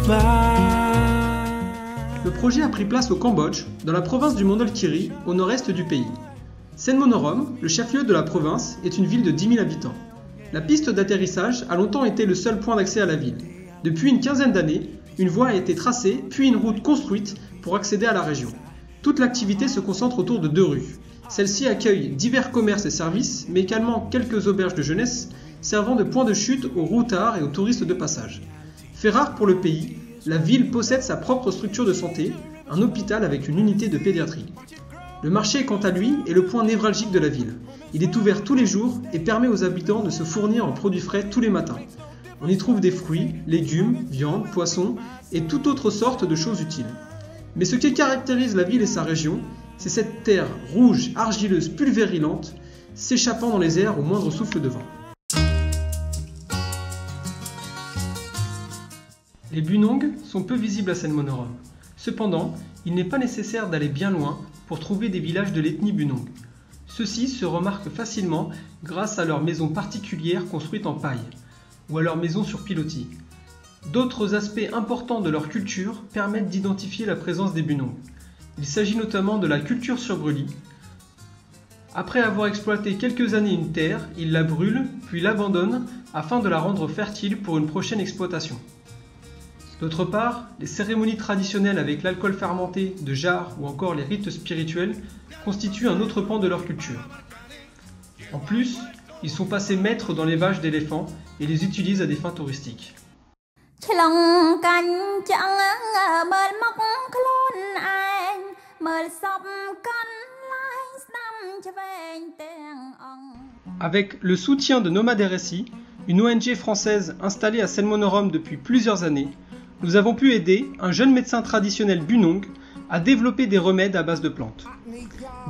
Le projet a pris place au Cambodge, dans la province du Mandalkhiri, au nord-est du pays. Senmonorom, le chef-lieu de la province, est une ville de 10 000 habitants. La piste d'atterrissage a longtemps été le seul point d'accès à la ville. Depuis une quinzaine d'années, une voie a été tracée, puis une route construite pour accéder à la région. Toute l'activité se concentre autour de 2 rues. Celle-ci accueille divers commerces et services, mais également quelques auberges de jeunesse, servant de point de chute aux routards et aux touristes de passage. Fait rare pour le pays, la ville possède sa propre structure de santé, un hôpital avec une unité de pédiatrie. Le marché, quant à lui, est le point névralgique de la ville. Il est ouvert tous les jours et permet aux habitants de se fournir en produits frais tous les matins. On y trouve des fruits, légumes, viande, poissons et toute autre sorte de choses utiles. Mais ce qui caractérise la ville et sa région, c'est cette terre rouge, argileuse, pulvérilante, s'échappant dans les airs au moindre souffle de vent. Les Bunong sont peu visibles à Senmonorom. Cependant, il n'est pas nécessaire d'aller bien loin pour trouver des villages de l'ethnie Bunong. Ceux-ci se remarquent facilement grâce à leurs maisons particulières construites en paille, ou à leurs maisons sur pilotis. D'autres aspects importants de leur culture permettent d'identifier la présence des Bunong. Il s'agit notamment de la culture sur brûlis. Après avoir exploité quelques années une terre, ils la brûlent, puis l'abandonnent afin de la rendre fertile pour une prochaine exploitation. D'autre part, les cérémonies traditionnelles avec l'alcool fermenté de jarre ou encore les rites spirituels constituent un autre pan de leur culture. En plus, ils sont passés maîtres dans l'élevage d'éléphants et les utilisent à des fins touristiques. Avec le soutien de Nomad RSI, une ONG française installée à Senmonorom depuis plusieurs années, nous avons pu aider un jeune médecin traditionnel Bunong à développer des remèdes à base de plantes.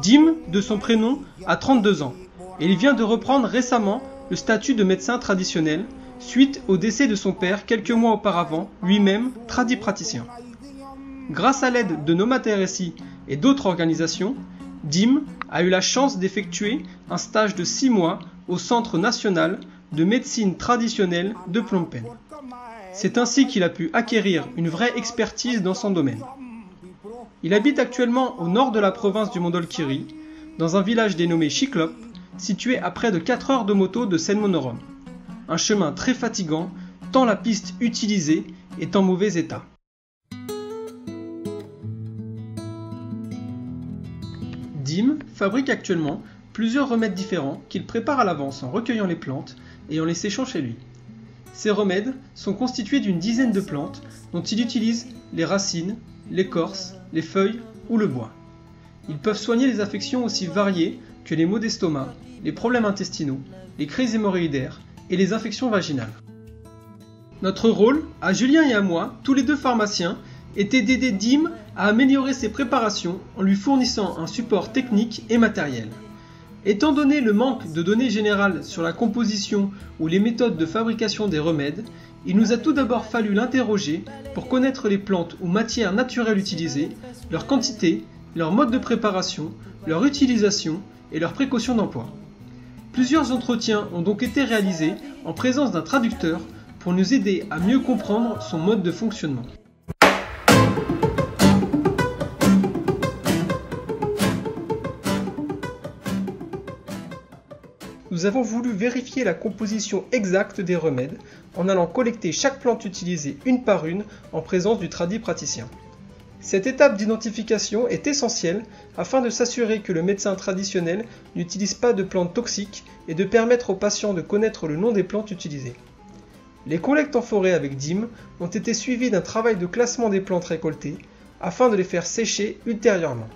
Dim, de son prénom, a 32 ans et il vient de reprendre récemment le statut de médecin traditionnel suite au décès de son père quelques mois auparavant, lui-même tradipraticien. Grâce à l'aide de Nomad RSI et d'autres organisations, Dim a eu la chance d'effectuer un stage de 6 mois au Centre national de médecine traditionnelle de Phnom Penh. C'est ainsi qu'il a pu acquérir une vraie expertise dans son domaine. Il habite actuellement au nord de la province du Mandalkhiri, dans un village dénommé Chiklop, situé à près de 4 heures de moto de Senmonorom. Un chemin très fatigant, tant la piste utilisée est en mauvais état. Dim fabrique actuellement plusieurs remèdes différents qu'il prépare à l'avance en recueillant les plantes et en les séchant chez lui. Ces remèdes sont constitués d'une dizaine de plantes dont il utilise les racines, l'écorce, les feuilles ou le bois. Ils peuvent soigner les affections aussi variées que les maux d'estomac, les problèmes intestinaux, les crises hémorroïdaires et les infections vaginales. Notre rôle, à Julien et à moi, tous les deux pharmaciens, était d'aider Dim à améliorer ses préparations en lui fournissant un support technique et matériel. Étant donné le manque de données générales sur la composition ou les méthodes de fabrication des remèdes, il nous a tout d'abord fallu l'interroger pour connaître les plantes ou matières naturelles utilisées, leur quantité, leur mode de préparation, leur utilisation et leurs précautions d'emploi. Plusieurs entretiens ont donc été réalisés en présence d'un traducteur pour nous aider à mieux comprendre son mode de fonctionnement. Nous avons voulu vérifier la composition exacte des remèdes en allant collecter chaque plante utilisée une par une en présence du tradipraticien. Cette étape d'identification est essentielle afin de s'assurer que le médecin traditionnel n'utilise pas de plantes toxiques et de permettre aux patients de connaître le nom des plantes utilisées. Les collectes en forêt avec Dim ont été suivies d'un travail de classement des plantes récoltées afin de les faire sécher ultérieurement.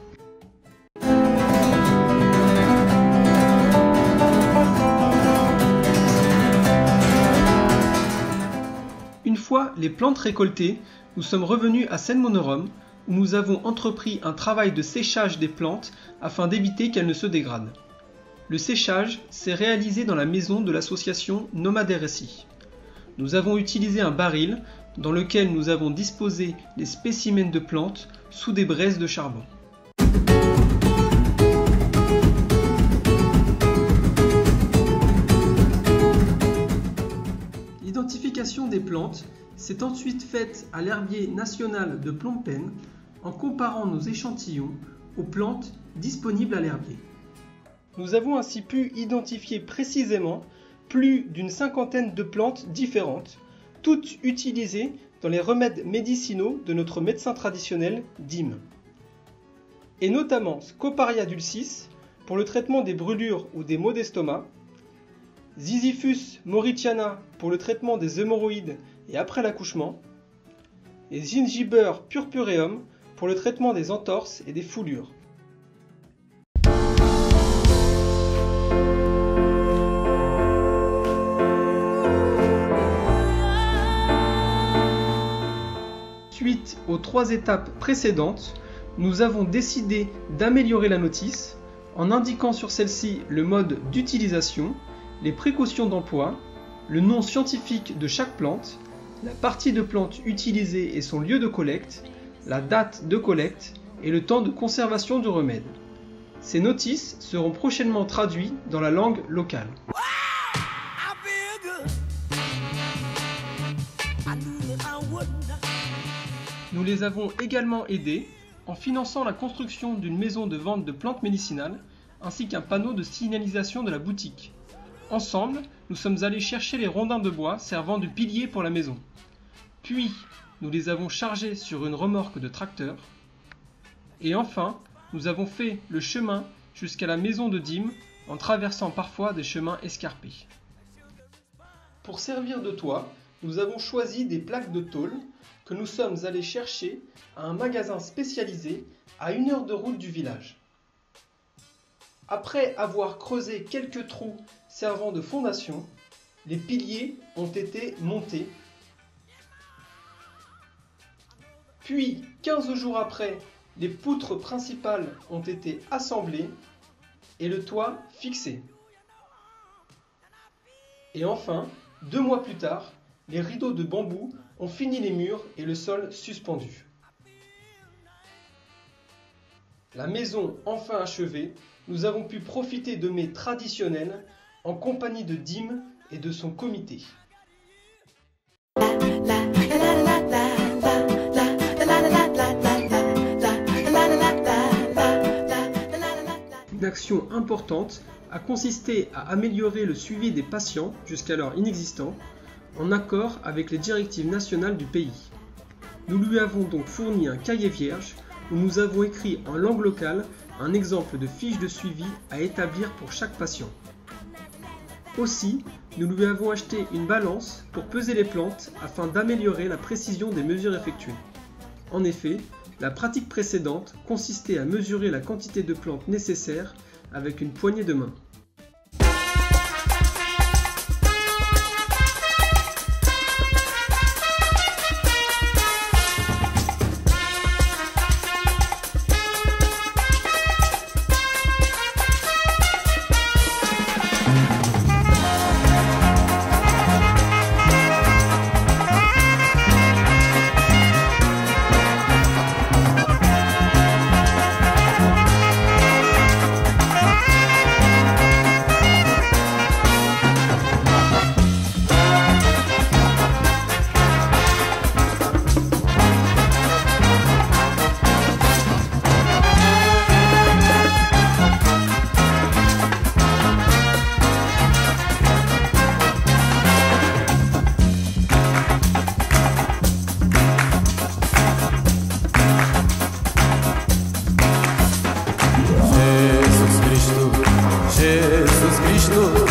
Une fois les plantes récoltées, nous sommes revenus à Senmonorom où nous avons entrepris un travail de séchage des plantes afin d'éviter qu'elles ne se dégradent. Le séchage s'est réalisé dans la maison de l'association Nomad RSI. Nous avons utilisé un baril dans lequel nous avons disposé les spécimens de plantes sous des braises de charbon. L'identification des plantes s'est ensuite faite à l'herbier national de Phnom Penh en comparant nos échantillons aux plantes disponibles à l'herbier. Nous avons ainsi pu identifier précisément plus d'une cinquantaine de plantes différentes, toutes utilisées dans les remèdes médicinaux de notre médecin traditionnel Dim. Et notamment Scoparia dulcis pour le traitement des brûlures ou des maux d'estomac, Ziziphus mauritiana pour le traitement des hémorroïdes et après l'accouchement, et Gingiber purpureum pour le traitement des entorses et des foulures. Suite aux 3 étapes précédentes, nous avons décidé d'améliorer la notice en indiquant sur celle-ci le mode d'utilisation, les précautions d'emploi, le nom scientifique de chaque plante, la partie de plante utilisée et son lieu de collecte, la date de collecte et le temps de conservation du remède. Ces notices seront prochainement traduites dans la langue locale. Nous les avons également aidés en finançant la construction d'une maison de vente de plantes médicinales ainsi qu'un panneau de signalisation de la boutique. Ensemble, nous sommes allés chercher les rondins de bois servant de pilier pour la maison. Puis, nous les avons chargés sur une remorque de tracteur. Et enfin, nous avons fait le chemin jusqu'à la maison de Dim en traversant parfois des chemins escarpés. Pour servir de toit, nous avons choisi des plaques de tôle que nous sommes allés chercher à un magasin spécialisé à 1 heure de route du village. Après avoir creusé quelques trous servant de fondation, les piliers ont été montés. Puis, 15 jours après, les poutres principales ont été assemblées et le toit fixé. Et enfin, 2 mois plus tard, les rideaux de bambou ont fini les murs et le sol suspendu. La maison enfin achevée, nous avons pu profiter de mets traditionnels en compagnie de Dim et de son comité. Une action importante a consisté à améliorer le suivi des patients jusqu'alors inexistant, en accord avec les directives nationales du pays. Nous lui avons donc fourni un cahier vierge où nous avons écrit en langue locale un exemple de fiche de suivi à établir pour chaque patient. Aussi, nous lui avons acheté une balance pour peser les plantes afin d'améliorer la précision des mesures effectuées. En effet, la pratique précédente consistait à mesurer la quantité de plantes nécessaires avec une poignée de main. Jesus Cristo